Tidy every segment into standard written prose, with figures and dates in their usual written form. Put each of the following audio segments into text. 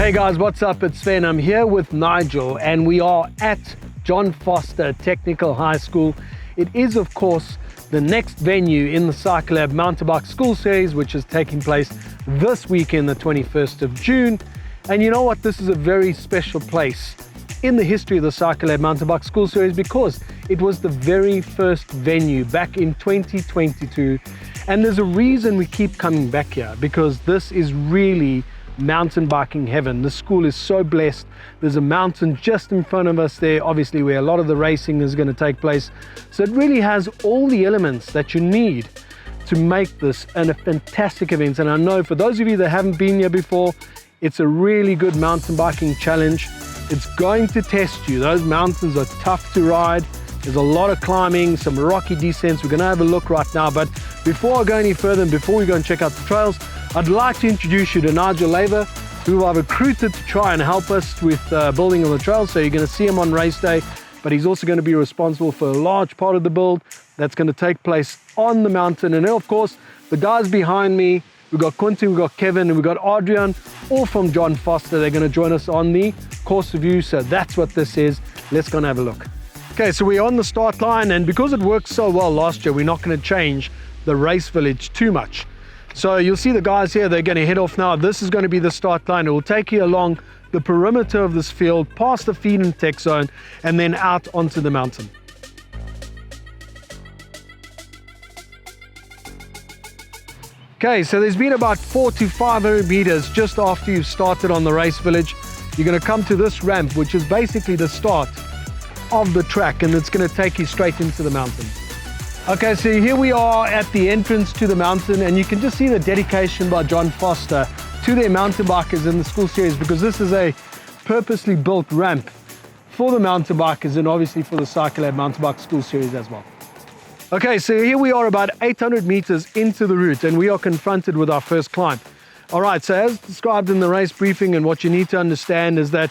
Hey guys, what's up? It's Sven. I'm here with Nigel and we are at John Vorster Technical High School. It is, of course, the next venue in the Cycle Lab Mountain Bike School Series, which is taking place this weekend, the 21st of June. And you know what? This is a very special place in the history of the Cycle Lab Mountain Bike School Series because it was the very first venue back in 2022. And there's a reason we keep coming back here, because this is really mountain biking heaven. The school is so blessed. There's a mountain just in front of us there, obviously where a lot of the racing is going to take place. So it really has all the elements that you need to make this a fantastic event. And I know for those of you that haven't been here before, it's a really good mountain biking challenge. It's going to test you. Those mountains are tough to ride. There's a lot of climbing, some rocky descents. We're going to have a look right now. But before I go any further and before we go and check out the trails, I'd like to introduce you to Nigel Laver, who I've recruited to try and help us with building on the trails. So you're going to see him on race day, but he's also going to be responsible for a large part of the build that's going to take place on the mountain. And then, of course, the guys behind me, we've got Quentin, we've got Kevin, and we've got Adrian, all from John Vorster. They're going to join us on the course review. So that's what this is. Let's go and have a look. Okay, so we're on the start line, and because it worked so well last year, we're not going to change the race village too much. So you'll see the guys here, they're going to head off now. This is going to be the start line. It will take you along the perimeter of this field, past the feed and tech zone, and then out onto the mountain. Okay, so there's been about 400 to 500 meters just after you've started on the race village. You're going to come to this ramp, which is basically the start of the track, and it's going to take you straight into the mountain. Okay, so here we are at the entrance to the mountain, and you can just see the dedication by John Vorster to their mountain bikers in the school series, because this is a purposely built ramp for the mountain bikers and obviously for the Cycle Lab Mountain Bike School Series as well. Okay, so here we are about 800 meters into the route, and we are confronted with our first climb. All right, so as described in the race briefing, and what you need to understand is that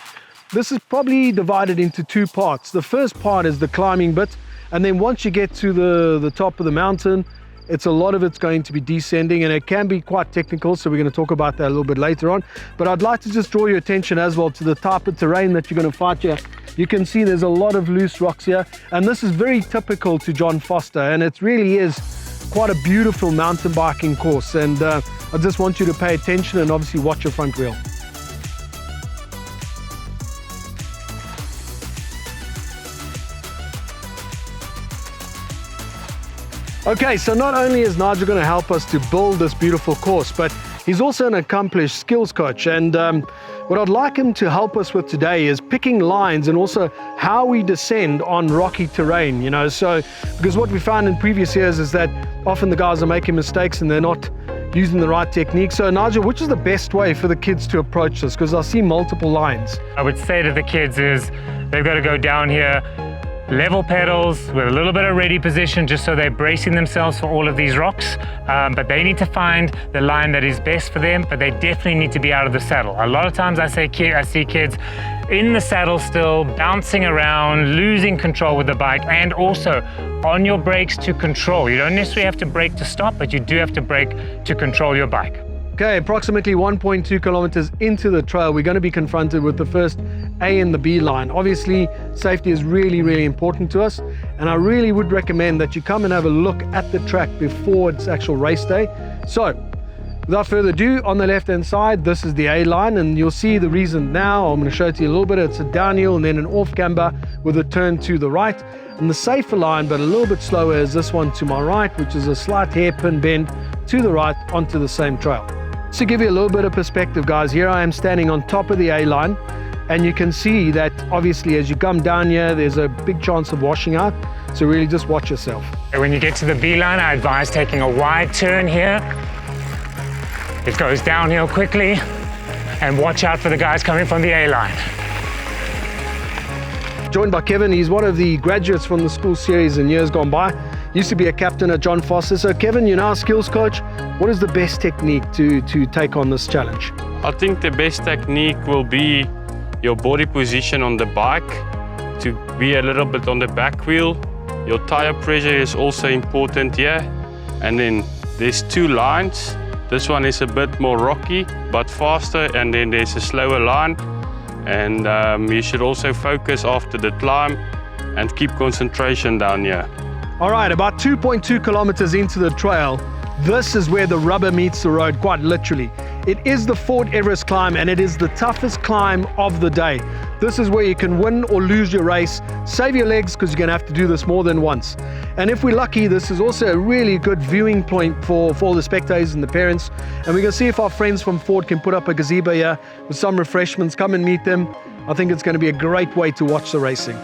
this is probably divided into two parts. The first part is the climbing bit, and then once you get to the top of the mountain, a lot of it's going to be descending, and it can be quite technical, so we're going to talk about that a little bit later on. But I'd like to just draw your attention as well to the type of terrain that you're going to fight here. You can see there's a lot of loose rocks here, and this is very typical to John Vorster, and it really is quite a beautiful mountain biking course. And I just want you to pay attention and obviously watch your front wheel. Okay, so not only is Nigel going to help us to build this beautiful course, but he's also an accomplished skills coach. And what I'd like him to help us with today is picking lines and also how we descend on rocky terrain, you know. So, because what we found in previous years is that often the guys are making mistakes and they're not using the right technique. So Nigel, which is the best way for the kids to approach this? Because I see multiple lines. I would say to the kids is they've got to go down here, level pedals with a little bit of ready position, just so they're bracing themselves for all of these rocks. But they need to find the line that is best for them, but they definitely need to be out of the saddle. A lot of times I see kids in the saddle still, bouncing around, losing control with the bike, and also on your brakes to control. You don't necessarily have to brake to stop, but you do have to brake to control your bike. Okay, approximately 1.2 kilometers into the trail, we're going to be confronted with the first A and the B line. Obviously, safety is really, really important to us, and I really would recommend that you come and have a look at the track before its actual race day. So, without further ado, on the left-hand side, this is the A line, and you'll see the reason now. I'm going to show it to you a little bit. It's a downhill and then an off-camber with a turn to the right. And the safer line, but a little bit slower, is this one to my right, which is a slight hairpin bend to the right onto the same trail. To give you a little bit of perspective, guys, here I am standing on top of the A line, and you can see that obviously as you come down here, there's a big chance of washing out, so really just watch yourself. When you get to the B line, I advise taking a wide turn here. It goes downhill quickly, and watch out for the guys coming from the A line. Joined by Kevin. He's one of the graduates from the school series in years gone by. Used to be a captain at John Vorster. So Kevin, you're now a skills coach. What is the best technique to take on this challenge? I think the best technique will be your body position on the bike, to be a little bit on the back wheel. Your tire pressure is also important here. And then there's two lines. This one is a bit more rocky, but faster, and then there's a slower line. And you should also focus after the climb and keep concentration down here. All right, about 2.2 kilometers into the trail, this is where the rubber meets the road, quite literally. It is the Fort Everest climb, and it is the toughest climb of the day. This is where you can win or lose your race. Save your legs, because you're going to have to do this more than once. And if we're lucky, this is also a really good viewing point for all the spectators and the parents. And we're going to see if our friends from Fort can put up a gazebo here with some refreshments. Come and meet them. I think it's going to be a great way to watch the racing.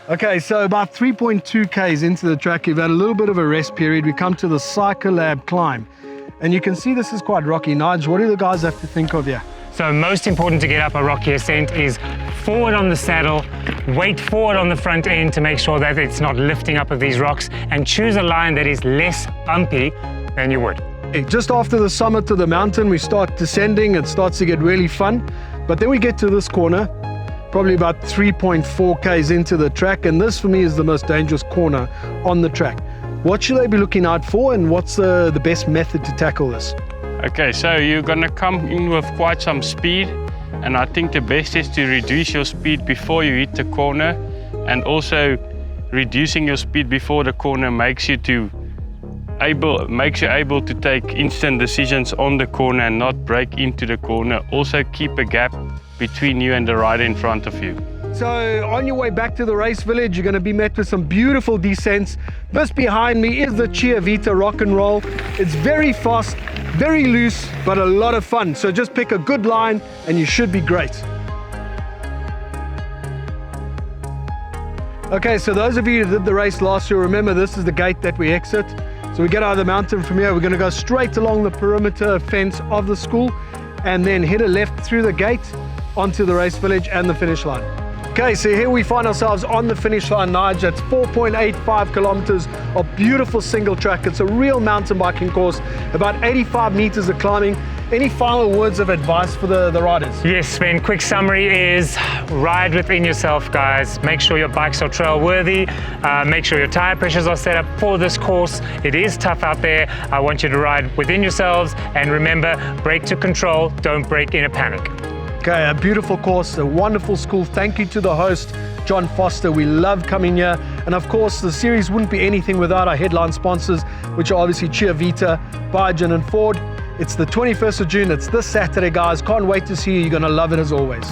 Okay, so about 3.2 Ks into the track, we've had a little bit of a rest period. We come to the Cycle Lab climb. And you can see this is quite rocky. Nige, what do the guys have to think of here? So most important to get up a rocky ascent is forward on the saddle, weight forward on the front end to make sure that it's not lifting up of these rocks, and choose a line that is less bumpy than you would. Just after the summit of the mountain, we start descending. It starts to get really fun. But then we get to this corner, probably about 3.4 Ks into the track. And this for me is the most dangerous corner on the track. What should they be looking out for, and what's the best method to tackle this? Okay, so you're gonna come in with quite some speed, and I think the best is to reduce your speed before you hit the corner, and also reducing your speed before the corner makes you able to take instant decisions on the corner and not break into the corner. Also keep a gap between you and the rider in front of you. So on your way back to the race village, you're going to be met with some beautiful descents. This behind me is the Chia Vita Rock and Roll. It's very fast, very loose, but a lot of fun. So just pick a good line and you should be great. Okay, so those of you who did the race last year, remember this is the gate that we exit. So we get out of the mountain from here. We're going to go straight along the perimeter fence of the school and then hit a left through the gate onto the race village and the finish line. Okay, so here we find ourselves on the finish line, Nige. It's 4.85 kilometers of beautiful single track. It's a real mountain biking course, about 85 meters of climbing. Any final words of advice for the riders? Yes, Sven, quick summary is ride within yourself, guys. Make sure your bikes are trail worthy. Make sure your tire pressures are set up for this course. It is tough out there. I want you to ride within yourselves, and remember, brake to control, don't brake in a panic. Okay, a beautiful course, a wonderful school. Thank you to the host, John Vorster. We love coming here. And of course, the series wouldn't be anything without our headline sponsors, which are obviously Chia Vita, Biogen and Ford. It's the 21st of June. It's this Saturday, guys. Can't wait to see you. You're going to love it as always.